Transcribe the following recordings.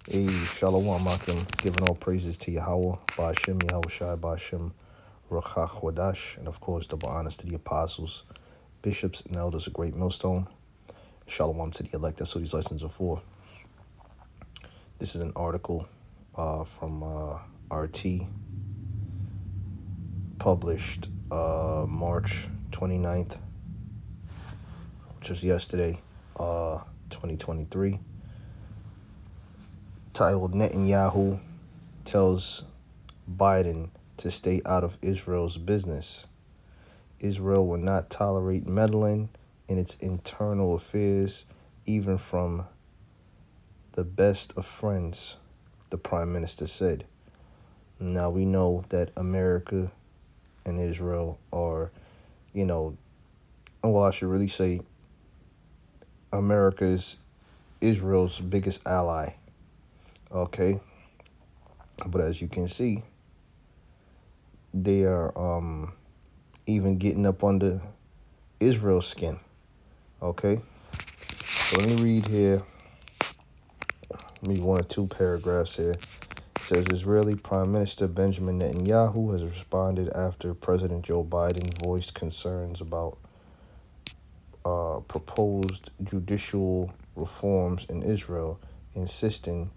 Hey, Shalom, Akim, giving all praises to Yahweh, Ba'ashem, Yahushai, Ba'ashem, Ruchach Wadash, and of course, double honors to the apostles, bishops, and elders of Great Millstone. Shalom to the elect. That's what these lessons are for. This is an article from RT, published March 29th, which was yesterday, 2023, titled Netanyahu tells Biden to stay out of Israel's business. Israel will not tolerate meddling in its internal affairs, even from the best of friends, the prime minister said. Now, we know that America and Israel are, well, I should really say America is Israel's biggest ally, okay? But as you can see, they are even getting up under Israel's skin, okay? So let me read here, maybe one or two paragraphs here. It says Israeli Prime Minister Benjamin Netanyahu has responded after President Joe Biden voiced concerns about proposed judicial reforms in Israel, insisting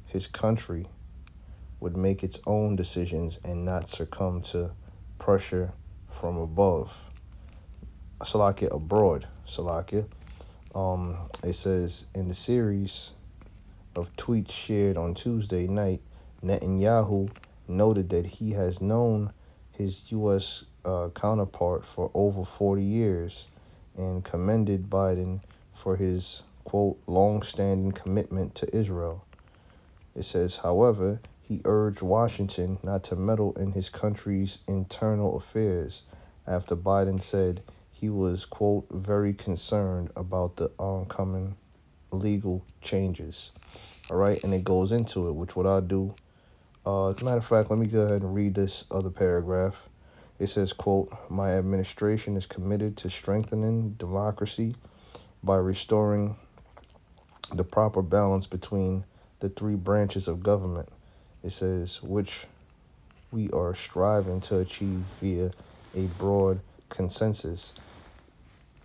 his country would make its own decisions and not succumb to pressure from above. Salakia abroad, Salakia. It says in the series of tweets shared on Tuesday night, Netanyahu noted that he has known his U.S. Counterpart for over 40 years and commended Biden for his, quote, long-standing commitment to Israel. It says, however, he urged Washington not to meddle in his country's internal affairs after Biden said he was, quote, very concerned about the oncoming legal changes. All right, and it goes into it, which what I'll do. As a matter of fact, let me go ahead and read this other paragraph. It says, quote, my administration is committed to strengthening democracy by restoring the proper balance between the three branches of government. It says, which we are striving to achieve via a broad consensus,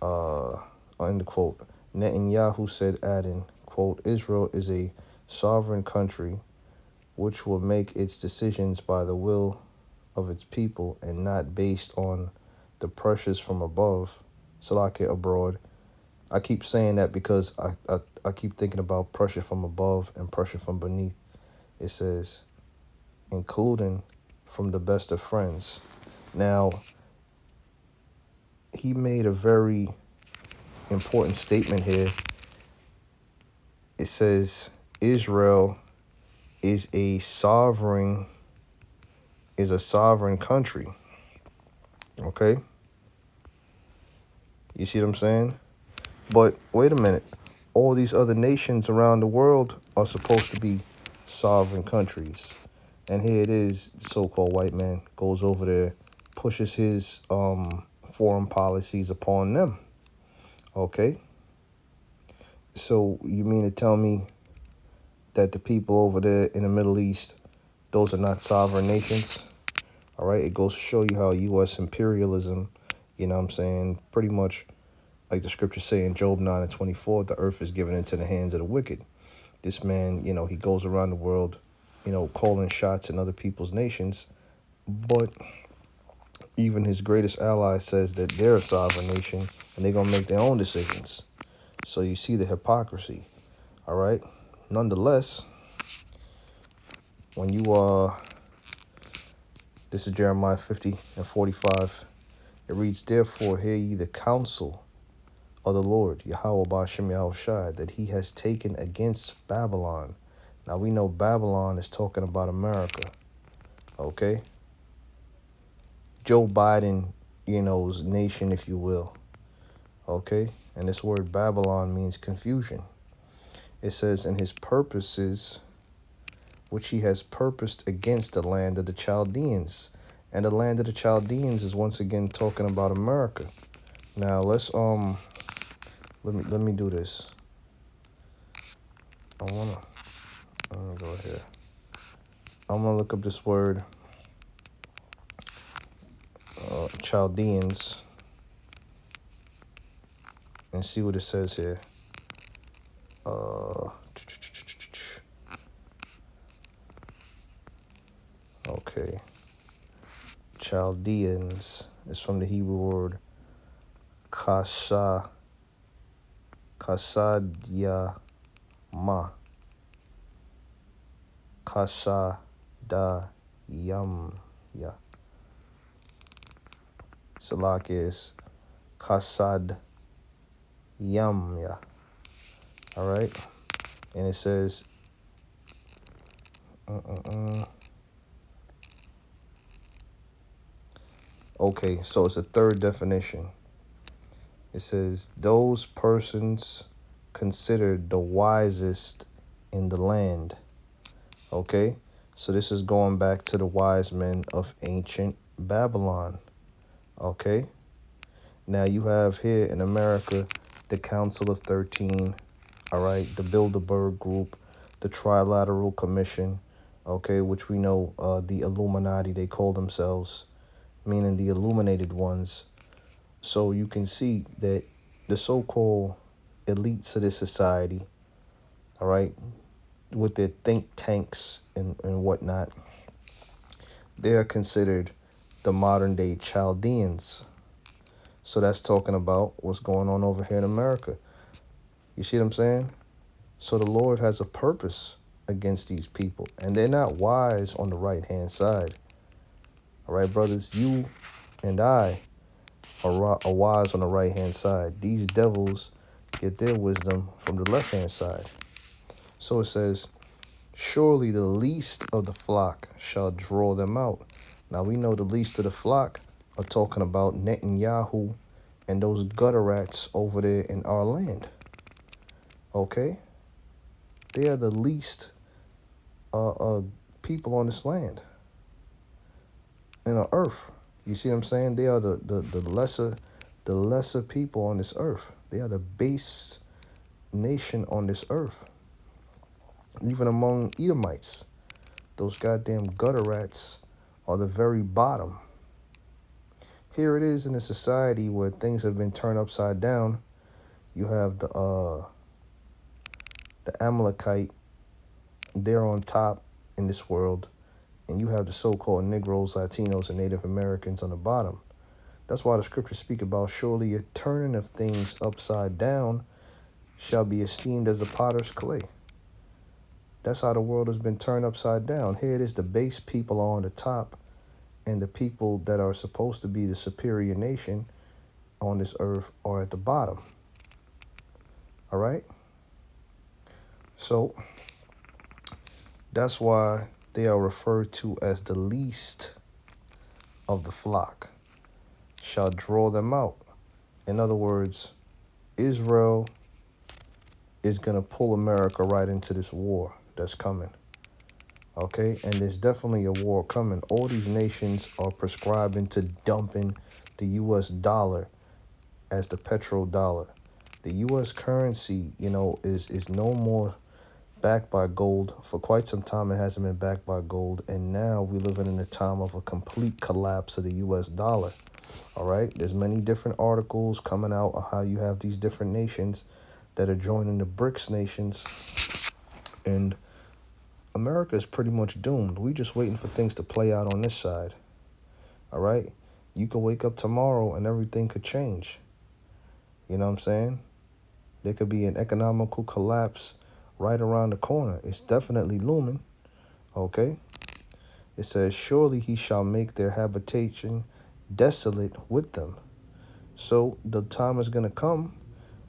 end quote. Netanyahu said, adding, quote, Israel is a sovereign country which will make its decisions by the will of its people and not based on the pressures from above. Salakia abroad. I keep saying that because I keep thinking about pressure from above and pressure from beneath. It says, including from the best of friends. Now, he made a very important statement here. It says Israel is a sovereign country. Okay? You see what I'm saying? But wait a minute. All these other nations around the world are supposed to be sovereign countries. And here it is, so-called white man goes over there, pushes his foreign policies upon them. Okay? So you mean to tell me that the people over there in the Middle East, those are not sovereign nations? All right, it goes to show you how U.S. imperialism, you know what I'm saying, pretty much like the scriptures say in Job 9:24, the earth is given into the hands of the wicked. This man, he goes around the world, calling shots in other people's nations, but even his greatest ally says that they're a sovereign nation and they're going to make their own decisions. So you see the hypocrisy, all right? Nonetheless, when you this is Jeremiah 50:45. It reads, therefore hear ye the counsel of the Lord, Yahweh Ba'ashem Yahushai, that he has taken against Babylon. Now we know Babylon is talking about America, okay? Joe Biden, nation, if you will, okay? And this word Babylon means confusion. It says, in his purposes, which he has purposed against the land of the Chaldeans. And the land of the Chaldeans is once again talking about America. Now let's let me do this. I'm gonna go here. I'm gonna look up this word, Chaldeans, and see what it says here. Okay. Chaldeans is from the Hebrew word kasadyama. Kasadayamya. Salak is kasadyamya. All right. And it says, okay, so it's a third definition. It says, those persons considered the wisest in the land. Okay, so this is going back to the wise men of ancient Babylon. Okay, now you have here in America the Council of 13, all right, the Bilderberg Group, the Trilateral Commission, okay, which we know the Illuminati, they call themselves, meaning the illuminated ones. So you can see that the so-called elites of this society, all right, with their think tanks and whatnot, they are considered the modern day Chaldeans. So that's talking about what's going on over here in America. You see what I'm saying? So the Lord has a purpose against these people, and they're not wise on the right-hand side. All right, brothers, you and I are wise on the right-hand side. These devils get their wisdom from the left-hand side. So it says, surely the least of the flock shall draw them out. Now we know the least of the flock are talking about Netanyahu and those gutter rats over there in our land. Okay? They are the least people on this land, in the earth. You see what I'm saying? They are the lesser people on this earth. They are the base nation on this earth. Even among Edomites, those goddamn gutter rats are the very bottom. Here it is in a society where things have been turned upside down. You have the Amalekite, they're on top in this world, and you have the so-called Negroes, Latinos, and Native Americans on the bottom. That's why the scriptures speak about surely a turning of things upside down shall be esteemed as the potter's clay. That's how the world has been turned upside down. Here it is, the base people are on the top, and the people that are supposed to be the superior nation on this earth are at the bottom. All right? So that's why they are referred to as the least of the flock shall draw them out. In other words, Israel is going to pull America right into this war that's coming. Okay? And there's definitely a war coming. All these nations are prescribing to dumping the U.S. dollar as the petrodollar. The U.S. currency, is no more backed by gold. For quite some time, it hasn't been backed by gold. And now we're living in a time of a complete collapse of the U.S. dollar. All right? There's many different articles coming out on how you have these different nations that are joining the BRICS nations. And America is pretty much doomed. We're just waiting for things to play out on this side. All right? You could wake up tomorrow and everything could change. You know what I'm saying? There could be an economical collapse right around the corner. It's definitely looming. Okay? It says, surely he shall make their habitation desolate with them. So the time is going to come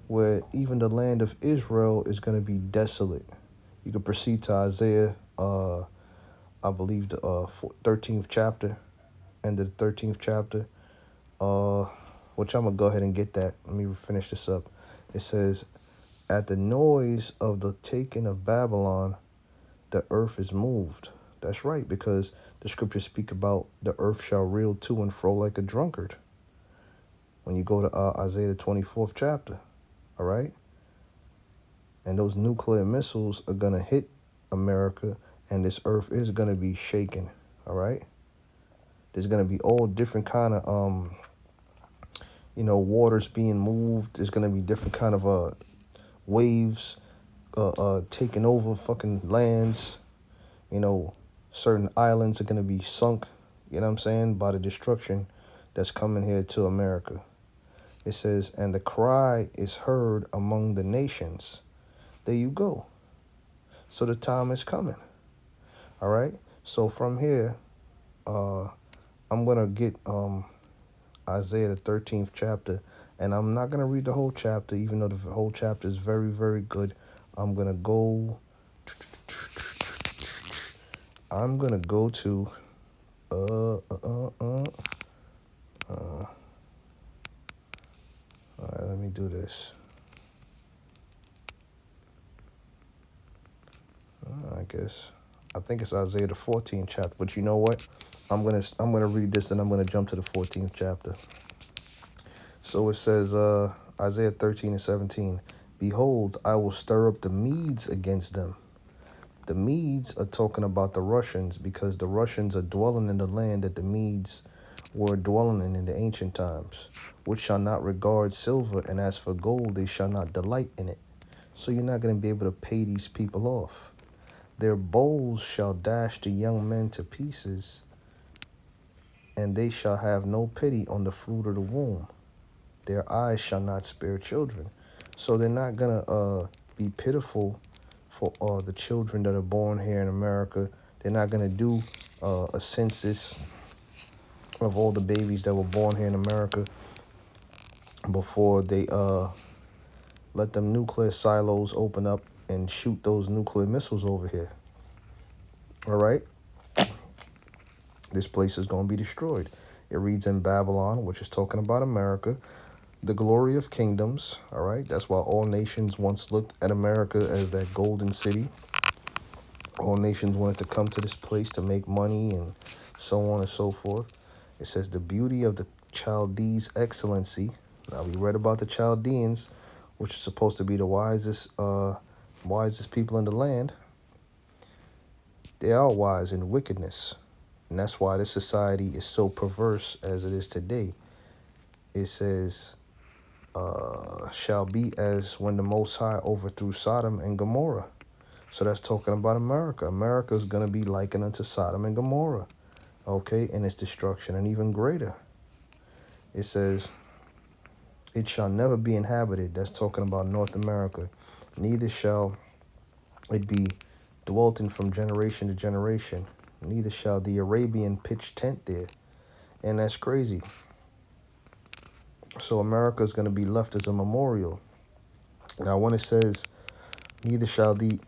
where even the land of Israel is going to be desolate. You can proceed to Isaiah, I believe the 13th chapter, end of the 13th chapter, which I'm going to go ahead and get that. Let me finish this up. It says, at the noise of the taking of Babylon, the earth is moved. That's right, because the scriptures speak about the earth shall reel to and fro like a drunkard. When you go to Isaiah the 24th chapter, all right? And those nuclear missiles are going to hit America, and this earth is going to be shaken. All right. There's going to be all different kind of waters being moved. There's going to be different kind of waves taking over fucking lands. Certain islands are going to be sunk, by the destruction that's coming here to America. It says, and the cry is heard among the nations. There you go. So the time is coming. All right. So from here, I'm going to get Isaiah the 13th chapter, and I'm not going to read the whole chapter, even though the whole chapter is very, very good. I'm going to go to all right, let me do this. I think it's Isaiah the 14th chapter, but you know what? I'm gonna read this, and I'm gonna jump to the 14th chapter. So it says, Isaiah 13 and 17, behold, I will stir up the Medes against them. The Medes are talking about the Russians, because the Russians are dwelling in the land that the Medes were dwelling in the ancient times, which shall not regard silver, and as for gold, they shall not delight in it. So you're not going to be able to pay these people off. Their bowls shall dash the young men to pieces, and they shall have no pity on the fruit of the womb. Their eyes shall not spare children. So they're not going to be pitiful for the children that are born here in America. They're not going to do a census of all the babies that were born here in America before they let them nuclear silos open up and shoot those nuclear missiles over here. All right? This place is going to be destroyed. It reads in Babylon, which is talking about America, the glory of kingdoms. All right? That's why all nations once looked at America as that golden city. All nations wanted to come to this place to make money and so on and so forth. It says the beauty of the Chaldees' excellency. Now, we read about the Chaldeans, which is supposed to be the wisest people in the land. They are wise in wickedness. And that's why this society is so perverse as it is today. It says, shall be as when the Most High overthrew Sodom and Gomorrah. So that's talking about America. America is going to be likened unto Sodom and Gomorrah, okay, in its destruction, and even greater. It says, it shall never be inhabited. That's talking about North America. Neither shall it be dwelt in from generation to generation. Neither shall the Arabian pitch tent there. And that's crazy. So America is going to be left as a memorial. Now, when it says, neither shall the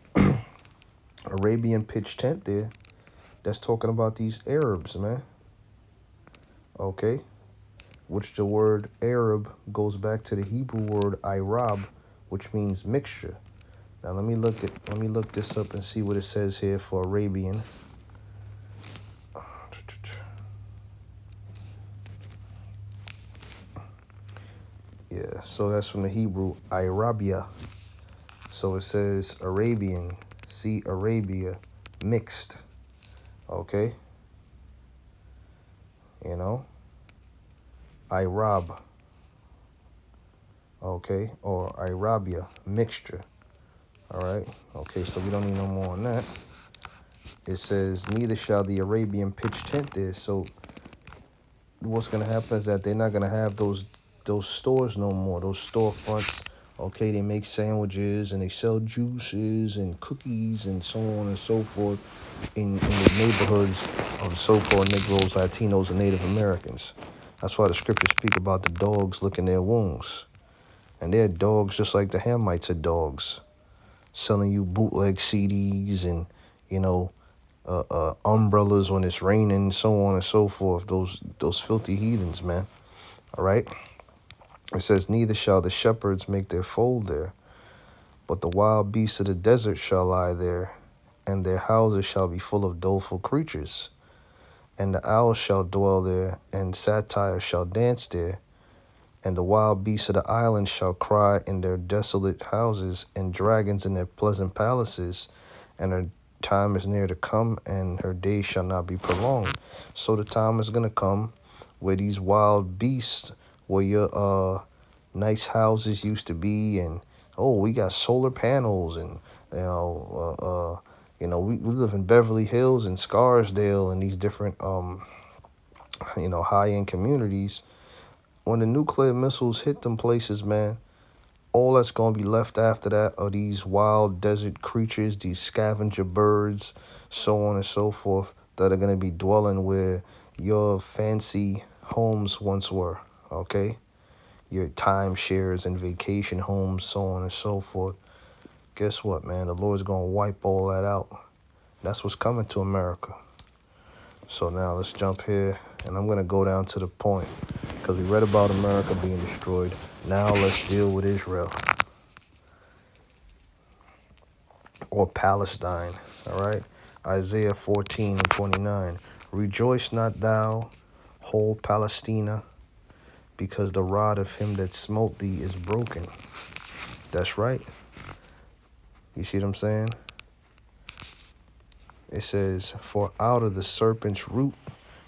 Arabian pitch tent there, that's talking about these Arabs, man. Okay? Which the word Arab goes back to the Hebrew word Arab, which means mixture. Now let me look this up and see what it says here for Arabian. Yeah, so that's from the Hebrew Arabia. So it says Arabian, see Arabia, mixed. Okay? Arab. Okay, or Arabia, mixture. All right. Okay, so we don't need no more on that. It says, neither shall the Arabian pitch tent there. So what's going to happen is that they're not going to have those stores no more, those storefronts. Okay, they make sandwiches and they sell juices and cookies and so on and so forth in the neighborhoods of the so-called Negroes, Latinos, and Native Americans. That's why the scriptures speak about the dogs licking their wounds. And they're dogs just like the Hamites are dogs, selling you bootleg CDs and, umbrellas when it's raining, so on and so forth. Those filthy heathens, man. All right. It says, neither shall the shepherds make their fold there, but the wild beasts of the desert shall lie there, and their houses shall be full of doleful creatures. And the owls shall dwell there, and satyrs shall dance there, And the wild beasts of the island shall cry in their desolate houses, and dragons in their pleasant palaces, and her time is near to come, and her days shall not be prolonged. So the time is going to come where these wild beasts, where your nice houses used to be, and oh, we got solar panels, and we live in Beverly Hills and Scarsdale and these different high-end communities. When the nuclear missiles hit them places, man, all that's going to be left after that are these wild desert creatures, these scavenger birds, so on and so forth, that are going to be dwelling where your fancy homes once were, okay? Your timeshares and vacation homes, so on and so forth. Guess what, man? The Lord's going to wipe all that out. That's what's coming to America. So now let's jump here, and I'm going to go down to the point, because we read about America being destroyed. Now let's deal with Israel, or Palestine, all right? Isaiah 14:29. Rejoice not thou, whole Palestina, because the rod of him that smote thee is broken. That's right. You see what I'm saying? It says, for out of the serpent's root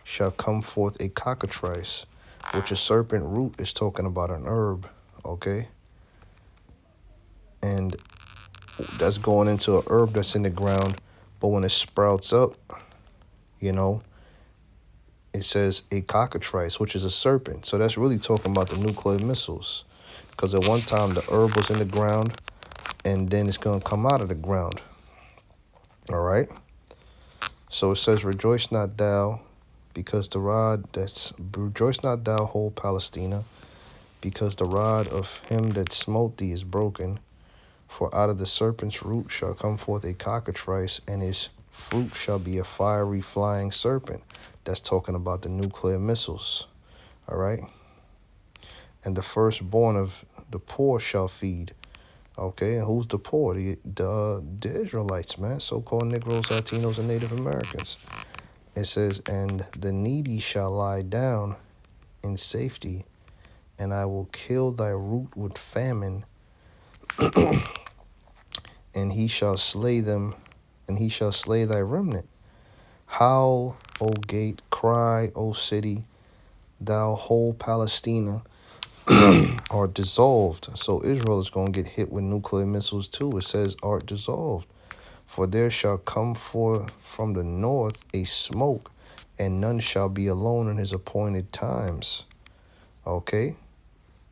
shall come forth a cockatrice, which a serpent root is talking about an herb, okay? And that's going into a herb that's in the ground, but when it sprouts up, it says a cockatrice, which is a serpent. So that's really talking about the nuclear missiles, because at one time the herb was in the ground, and then it's going to come out of the ground, all right? So it says, rejoice not thou, rejoice not thou, whole Palestina, because the rod of him that smote thee is broken. For out of the serpent's root shall come forth a cockatrice, and his fruit shall be a fiery flying serpent. That's talking about the nuclear missiles, all right? And the firstborn of the poor shall feed. Okay, and who's the poor? The Israelites, man, so-called Negroes, Latinos, and Native Americans. It says, and the needy shall lie down in safety, and I will kill thy root with famine, and he shall slay them, and he shall slay thy remnant. Howl, O gate, cry, O city, thou whole Palestina are dissolved. So Israel is going to get hit with nuclear missiles too. It says, art dissolved. For there shall come forth from the north a smoke, and none shall be alone in his appointed times. Okay?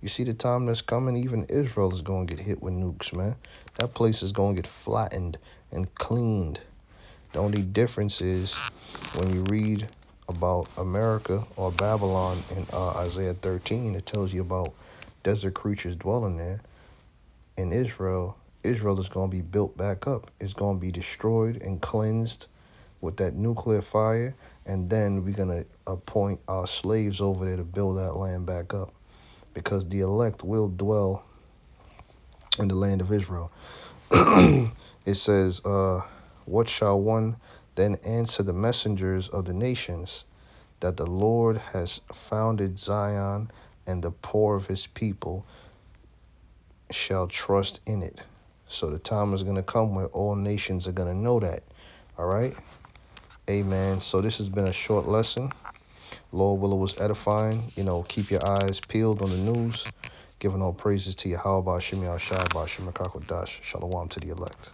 You see the time that's coming? Even Israel is going to get hit with nukes, man. That place is going to get flattened and cleaned. The only difference is when you read about America or Babylon in Isaiah 13, it tells you about desert creatures dwelling there. In Israel is going to be built back up. It's going to be destroyed and cleansed with that nuclear fire, and then we're going to appoint our slaves over there to build that land back up, because the elect will dwell in the land of Israel. It says, what shall one then answer the messengers of the nations, that the Lord has founded Zion, and the poor of his people shall trust in it. So the time is going to come where all nations are going to know that. All right? Amen. So this has been a short lesson. Lord willing was edifying. Keep your eyes peeled on the news. Giving all praises to Yahweh, Ba'ashem Yahshai, Ba'ashem Mekakodash. Shalom to the elect.